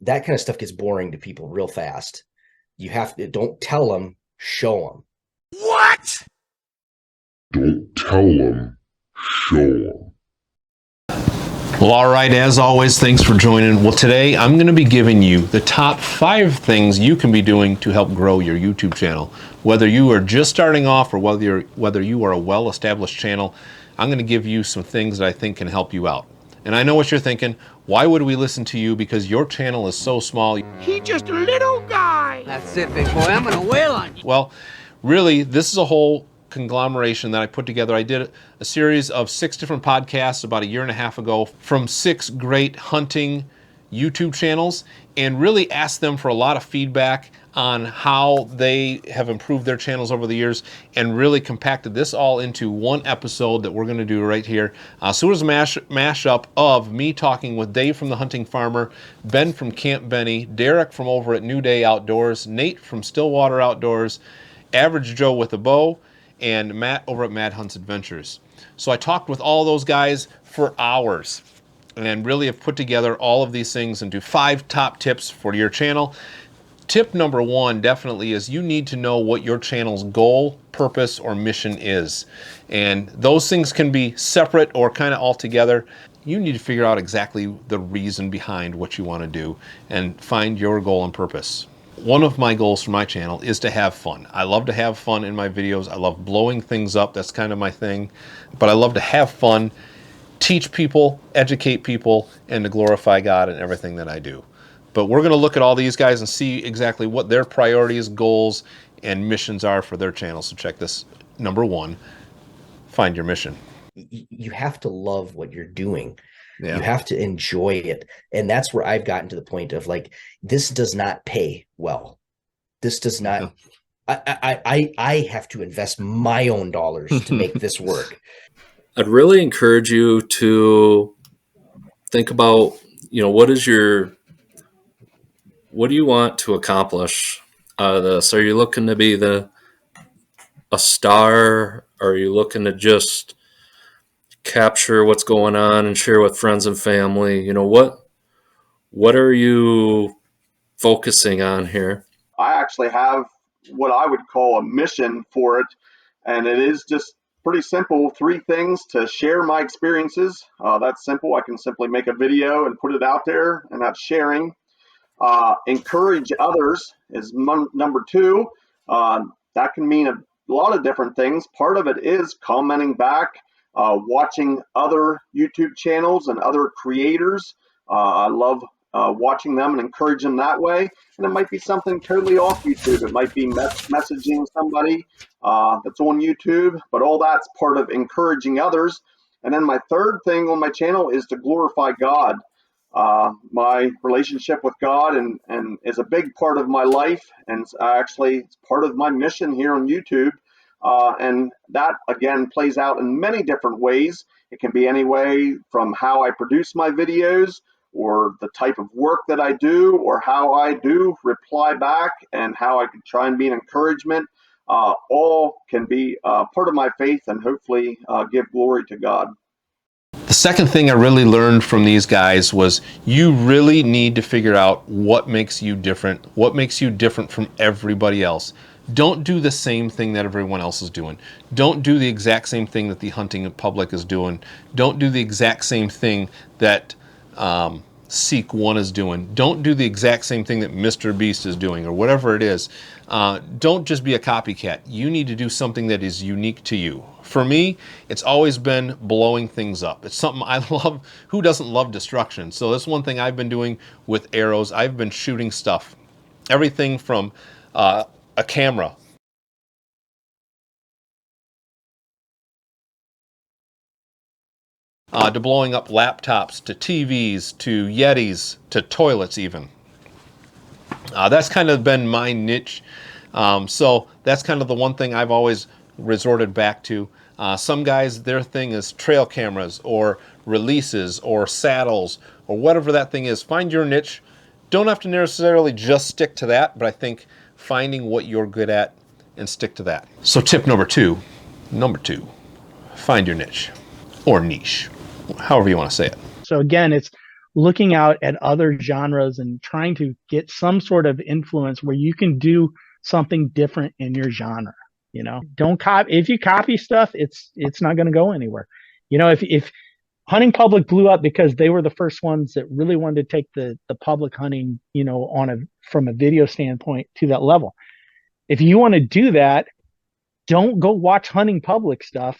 that kind of stuff gets boring to people real fast. You have to, don't tell them, show them. What? Don't tell them, show them. Well, all right, as always, thanks for joining. Well, today I'm going to be giving you the top 5 things you can be doing to help grow your YouTube channel. Whether you are just starting off or whether you are a well-established channel, I'm going to give you some things that I think can help you out. And I know what you're thinking. Why would we listen to you? Because your channel is so small. He just a little guy. That's it, big boy. I'm gonna wail on you. Well, really, this is a whole conglomeration that I put together. I did a series of 6 different podcasts about a year and a half ago from 6 great hunting YouTube channels, and really asked them for a lot of feedback on how they have improved their channels over the years, and really compacted this all into one episode that we're going to do right here. So it was a mashup of me talking with Dave from The Hunting Farmer, Ben from Camp Benny, Derek from over at New Day Outdoors, Nate from Stillwater Outdoors, Average Joe with a Bow, and Matt over at Mad Hunts Adventures. So I talked with all those guys for hours and really have put together all of these things into 5 top tips for your channel. Tip number 1 definitely is you need to know what your channel's goal, purpose, or mission is. And those things can be separate or kind of all together. You need to figure out exactly the reason behind what you want to do and find your goal and purpose. One of my goals for my channel is to have fun. I love to have fun in my videos. I love blowing things up. That's kind of my thing. But I love to have fun, teach people, educate people, and to glorify God in everything that I do. But we're going to look at all these guys and see exactly what their priorities, goals, and missions are for their channel. So check this. Number 1, find your mission. You have to love what you're doing. Yeah. You have to enjoy it. And that's where I've gotten to the point of like, this does not pay well. This does not, I have to invest my own dollars to make this work. I'd really encourage you to think about, what do you want to accomplish out of this? Are you looking to be a star? Are you looking to just capture what's going on and share with friends and family? What are you focusing on here? I actually have what I would call a mission for it, and it is just pretty simple. 3 things: to share my experiences. That's simple. I can simply make a video and put it out there, and that's sharing. Encourage others is number 2. That can mean a lot of different things. Part of it is commenting back, watching other YouTube channels and other creators. I love watching them and encourage them that way. And it might be something totally off YouTube. It might be messaging somebody that's on YouTube, but all that's part of encouraging others. And then my third thing on my channel is to glorify God. My relationship with God and is a big part of my life, and actually it's part of my mission here on YouTube. And that again plays out in many different ways. It can be any way from how I produce my videos, or the type of work that I do, or how I do reply back, and how I can try and be an encouragement. All can be part of my faith, and hopefully give glory to God. The second thing I really learned from these guys was you really need to figure out what makes you different from everybody else. Don't do the same thing that everyone else is doing. Don't do the exact same thing that the hunting public is doing. Don't do the exact same thing that Seek One is doing. Don't do the exact same thing that Mr. Beast is doing, or whatever it is. Don't just be a copycat. You need to do something that is unique to you. For me, it's always been blowing things up. It's something I love. Who doesn't love destruction? So that's one thing I've been doing with arrows. I've been shooting stuff. Everything from a camera. To blowing up laptops, to TVs, to Yetis, to toilets even. That's kind of been my niche. So that's kind of the one thing I've always resorted back to. Some guys, their thing is trail cameras or releases or saddles or whatever that thing is. Find your niche. Don't have to necessarily just stick to that, but I think finding what you're good at and stick to that. So tip number two, find your niche or niche, however you want to say it. So again, it's looking out at other genres and trying to get some sort of influence where you can do something different in your genre. Don't copy. If you copy stuff, it's not going to go anywhere. If hunting public blew up because they were the first ones that really wanted to take the public hunting, from a video standpoint to that level. If you want to do that, don't go watch hunting public stuff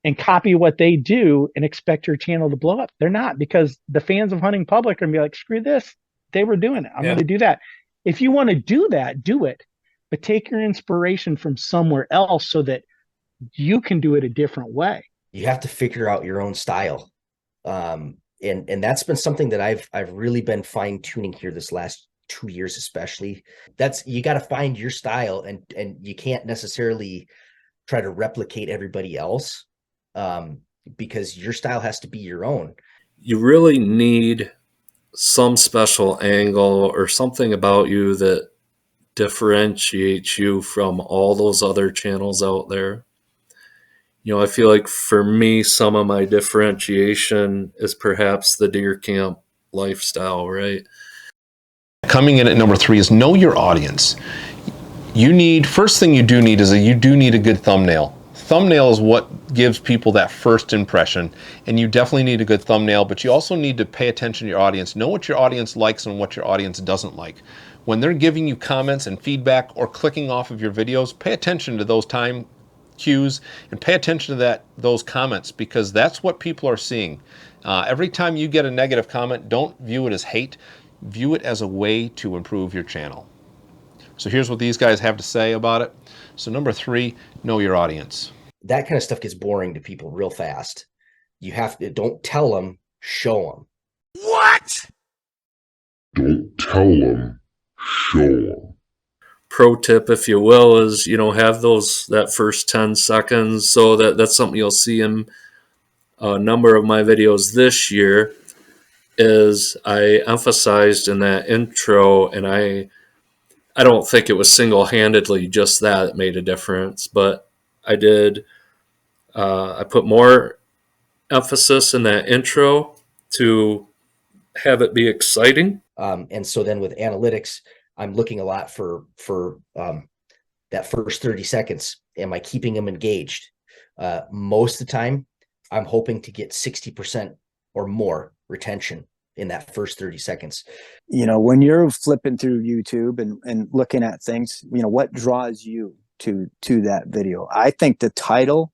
and copy what they do and expect your channel to blow up. They're not, because the fans of hunting public are going to be like, screw this. They were doing it. I'm going to do that. If you want to do that, do it, but take your inspiration from somewhere else so that you can do it a different way. You have to figure out your own style. And that's been something that I've really been fine tuning here this last 2 years, especially. You got to find your style, and you can't necessarily try to replicate everybody else, because your style has to be your own. You really need some special angle or something about you that differentiates you from all those other channels out there. I feel like for me, some of my differentiation is perhaps the deer camp lifestyle, right? Coming in at number 3 is know your audience. First thing you do need is you do need a good thumbnail. Thumbnail is what gives people that first impression, and you definitely need a good thumbnail, but you also need to pay attention to your audience. Know what your audience likes and what your audience doesn't like. When they're giving you comments and feedback or clicking off of your videos, pay attention to those time cues and pay attention to those comments, because that's what people are seeing. Every time you get a negative comment, don't view it as hate. View it as a way to improve your channel. So here's what these guys have to say about it. So number 3, know your audience. That kind of stuff gets boring to people real fast. You have to, don't tell them, show them. What? Don't tell them, show them. Pro tip, if you will, is, have that first 10 seconds. So that's something you'll see in a number of my videos this year, is I emphasized in that intro, and I don't think it was single-handedly just that made a difference, but I did. I put more emphasis in that intro to have it be exciting. And so then with analytics, I'm looking a lot for that first 30 seconds. Am I keeping them engaged? Most of the time, I'm hoping to get 60% or more retention in that first 30 seconds. When you're flipping through YouTube and looking at things, what draws you to that video? I think the title,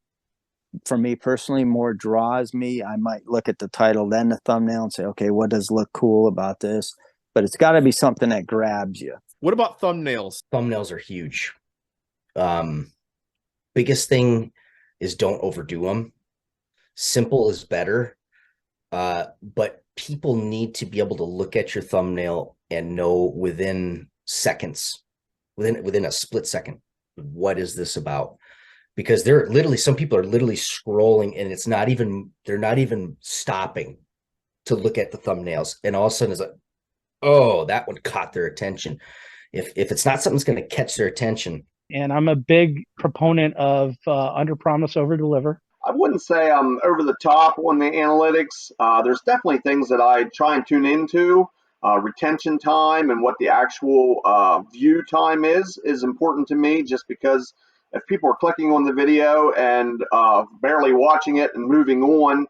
for me personally, more draws me. I might look at the title, then the thumbnail, and say, okay, what does look cool about this? But it's got to be something that grabs you. What about thumbnails? Thumbnails are huge. Biggest thing is don't overdo them. Simple is better. But people need to be able to look at your thumbnail and know within seconds, within a split second, what is this about? Because some people are literally scrolling, and they're not even stopping to look at the thumbnails. And all of a sudden it's like, oh, that one caught their attention. If it's not something that's going to catch their attention. And I'm a big proponent of under promise, over deliver. I wouldn't say I'm over the top on the analytics. There's definitely things that I try and tune into. Retention time and what the actual view time is important to me, just because if people are clicking on the video and barely watching it and moving on,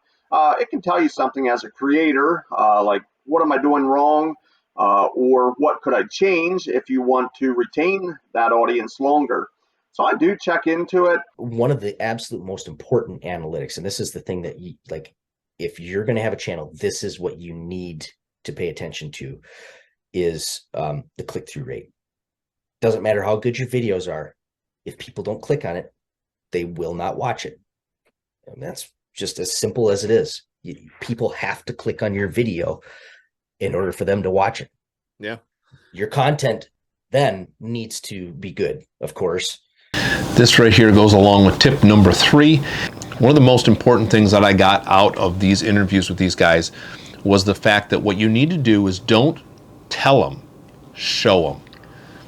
it can tell you something as a creator, like what am I doing wrong, or what could I change if you want to retain that audience longer. So I do check into it. One of the absolute most important analytics, and this is the thing that you like, if you're going to have a channel, this is what you need to pay attention to, is the click-through rate. Doesn't matter how good your videos are. If people don't click on it, they will not watch it. And that's just as simple as it is. People have to click on your video in order for them to watch it. Yeah. Your content then needs to be good, of course. This right here goes along with tip number 3. One of the most important things that I got out of these interviews with these guys was the fact that what you need to do is don't tell them, show them.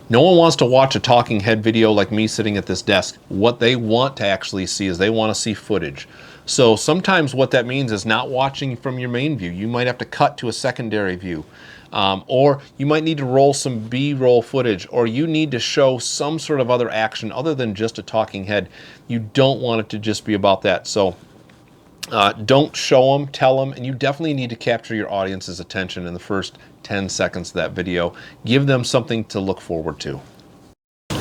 No one wants to watch a talking head video like me sitting at this desk. What they want to actually see is they want to see footage. So sometimes what that means is not watching from your main view. You might have to cut to a secondary view. Or you might need to roll some B-roll footage, or you need to show some sort of other action other than just a talking head. You don't want it to just be about that. So don't show them, tell them, and you definitely need to capture your audience's attention in the first 10 seconds of that video. Give them something to look forward to.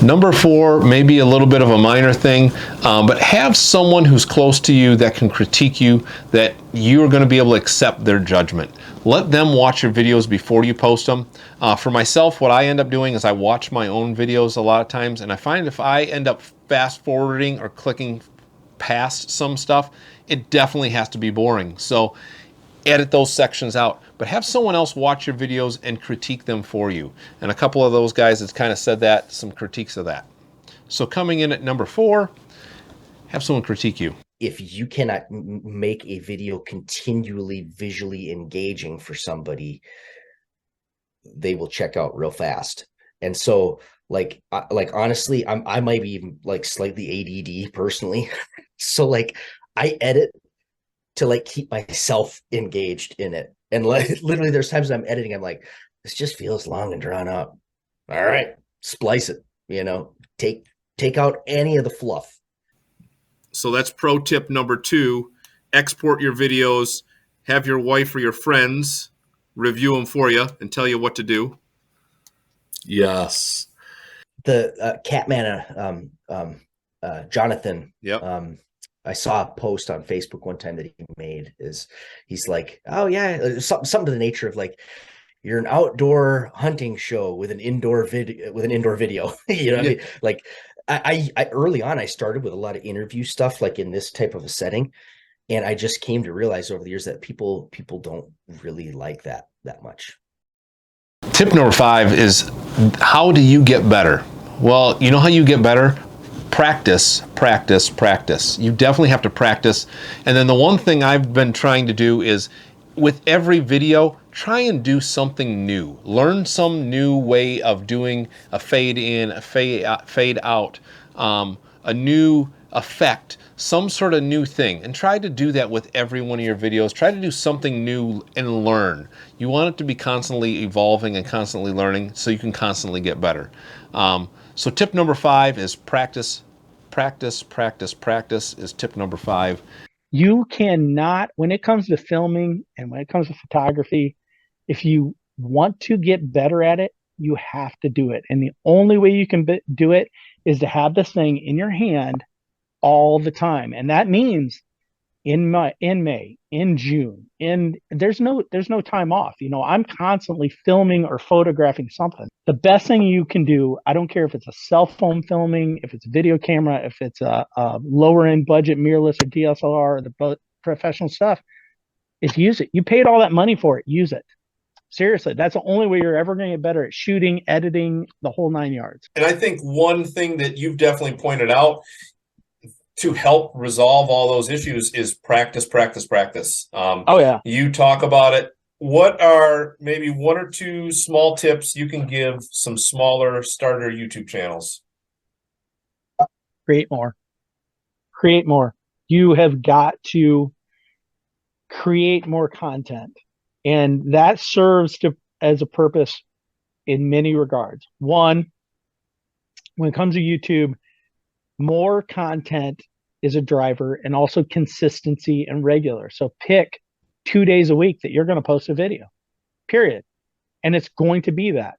Number 4, maybe a little bit of a minor thing, but have someone who's close to you that can critique you, that you are going to be able to accept their judgment. Let them watch your videos before you post them. For myself, what I end up doing is I watch my own videos a lot of times, and I find if I end up fast forwarding or clicking past some stuff, it definitely has to be boring. So edit those sections out, but have someone else watch your videos and critique them for you. And a couple of those guys have kind of said that, some critiques of that. So coming in at number 4, have someone critique you. If you cannot make a video continually visually engaging for somebody, they will check out real fast. And so like honestly, I might be even like slightly ADD personally. So like I edit to like keep myself engaged in it. And like literally there's times I'm editing, I'm like, this just feels long and drawn out. All right, splice it, take out any of the fluff. So that's pro tip number 2, export your videos, have your wife or your friends review them for you and tell you what to do. Yes. The Catman, Jonathan, yep. I saw a post on Facebook one time that he made he's like, oh yeah, something to the nature of like, you're an outdoor hunting show with an indoor video, you know what I mean? Like I early on, I started with a lot of interview stuff, like in this type of a setting. And I just came to realize over the years that people don't really like that much. Tip number 5 is, how do you get better? Well, you know how you get better? Practice, practice, practice. You definitely have to practice. And then the one thing I've been trying to do is, with every video, try and do something new. Learn some new way of doing a fade in, a fade out, a new effect, some sort of new thing, and try to do that with every one of your videos. Try to do something new and learn. You want it to be constantly evolving and constantly learning so you can constantly get better. So tip number 5 is practice, practice, practice, practice is tip number 5. You cannot, when it comes to filming and when it comes to photography, if you want to get better at it, you have to do it. And the only way you can do it is to have this thing in your hand all the time. And that means in May, in June, there's no time off. I'm constantly filming or photographing something. The best thing you can do, I don't care if it's a cell phone filming, if it's a video camera, if it's a lower end budget mirrorless or DSLR or the professional stuff, is use it. You paid all that money for it, use it. Seriously, that's the only way you're ever going to get better at shooting, editing, the whole 9 yards. And I think one thing that you've definitely pointed out to help resolve all those issues is practice, practice, practice. Oh yeah. You talk about it. What are maybe 1 or 2 small tips you can give some smaller starter YouTube channels? Create more. Create more. You have got to create more content. And that serves as a purpose in many regards. One, when it comes to YouTube, more content is a driver, and also consistency and regular. So pick 2 days a week that you're going to post a video, period. And it's going to be that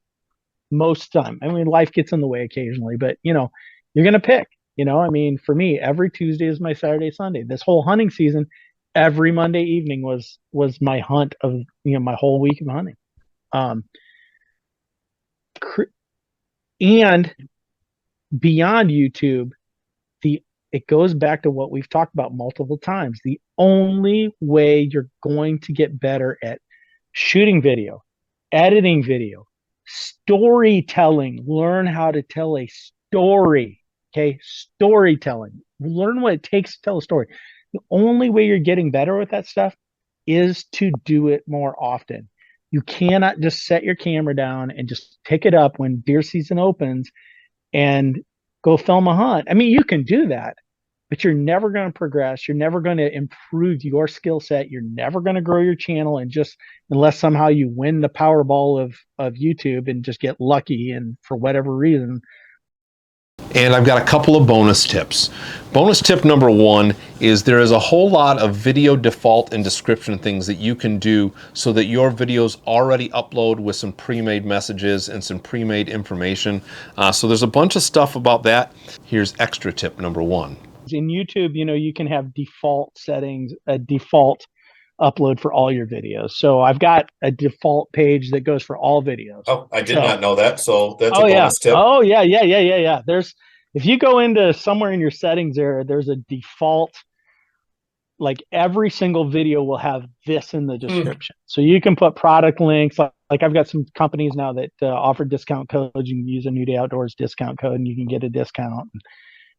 most time. I mean, life gets in the way occasionally, but you're going to pick, I mean, for me, every Tuesday is my Saturday, Sunday. This whole hunting season, every Monday evening was my hunt of, my whole week of hunting. And beyond YouTube, it goes back to what we've talked about multiple times. The only way you're going to get better at shooting video, editing video, storytelling, learn how to tell a story. Okay, storytelling. Learn what it takes to tell a story. The only way you're getting better with that stuff is to do it more often. You cannot just set your camera down and just pick it up when deer season opens and go film a hunt. I mean, you can do that, but you're never going to progress. You're never going to improve your skill set. You're never going to grow your channel, and just unless somehow you win the Powerball of YouTube and just get lucky, and for whatever reason. And I've got a couple of bonus tips. Bonus tip number one is there is a whole lot of video default and description things that you can do so that your videos already upload with some pre-made messages and some pre-made information. So there's a bunch of stuff about that. Here's extra tip number one. In YouTube, you can have default settings, a default upload for all your videos. So I've got a default page that goes for all videos. Oh, I did not know that. So that's a bonus tip. Oh yeah. If you go into somewhere in your settings there's a default, like every single video will have this in the description. So you can put product links. Like I've got some companies now that offer discount codes. You can use a New Day Outdoors discount code and you can get a discount.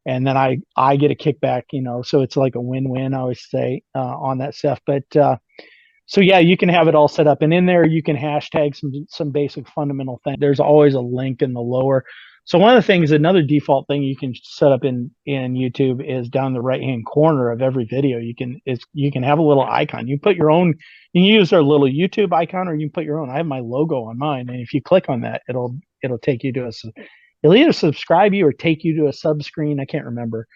And then I get a kickback, so it's like a win-win, I always say, on that stuff. But so yeah, you can have it all set up, and in there you can hashtag some basic fundamental things. There's always a link in the lower. So one of the things, another default thing you can set up in YouTube is down the right-hand corner of every video. You can have a little icon. You put your own. You can use our little YouTube icon, or you can put your own. I have my logo on mine, and if you click on that, it'll take you to it'll either subscribe you or take you to a sub screen. I can't remember.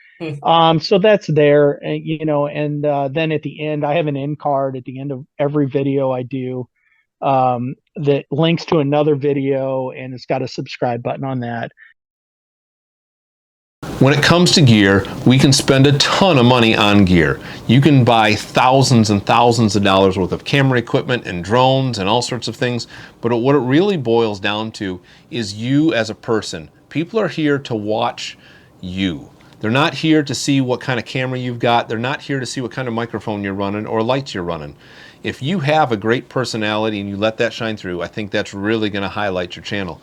So that's there, and then at the end, I have an end card at the end of every video I do that links to another video, and it's got a subscribe button on that. When it comes to gear, we can spend a ton of money on gear. You can buy thousands and thousands of dollars worth of camera equipment and drones and all sorts of things, but what it really boils down to is you as a person. People are here to watch you. They're not here to see what kind of camera you've got. They're not here to see what kind of microphone you're running or lights you're running. If you have a great personality and you let that shine through, I think that's really going to highlight your channel.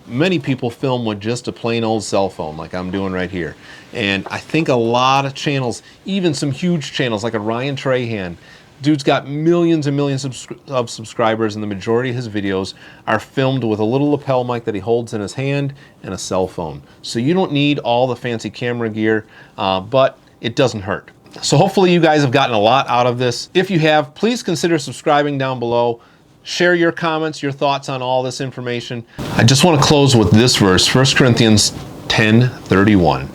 Many people film with just a plain old cell phone like I'm doing right here. And I think a lot of channels, even some huge channels like a Ryan Trahan, dude's got millions and millions of subscribers, and the majority of his videos are filmed with a little lapel mic that he holds in his hand and a cell phone. So you don't need all the fancy camera gear, but it doesn't hurt. So hopefully you guys have gotten a lot out of this. If you have, please consider subscribing down below. Share your comments, your thoughts on all this information. I just want to close with this verse, 1 Corinthians 10:31.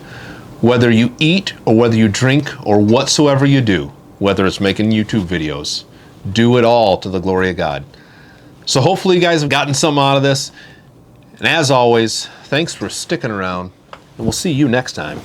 Whether you eat or whether you drink or whatsoever you do, whether it's making YouTube videos, do it all to the glory of God. So hopefully you guys have gotten some out of this. And as always, thanks for sticking around, and we'll see you next time.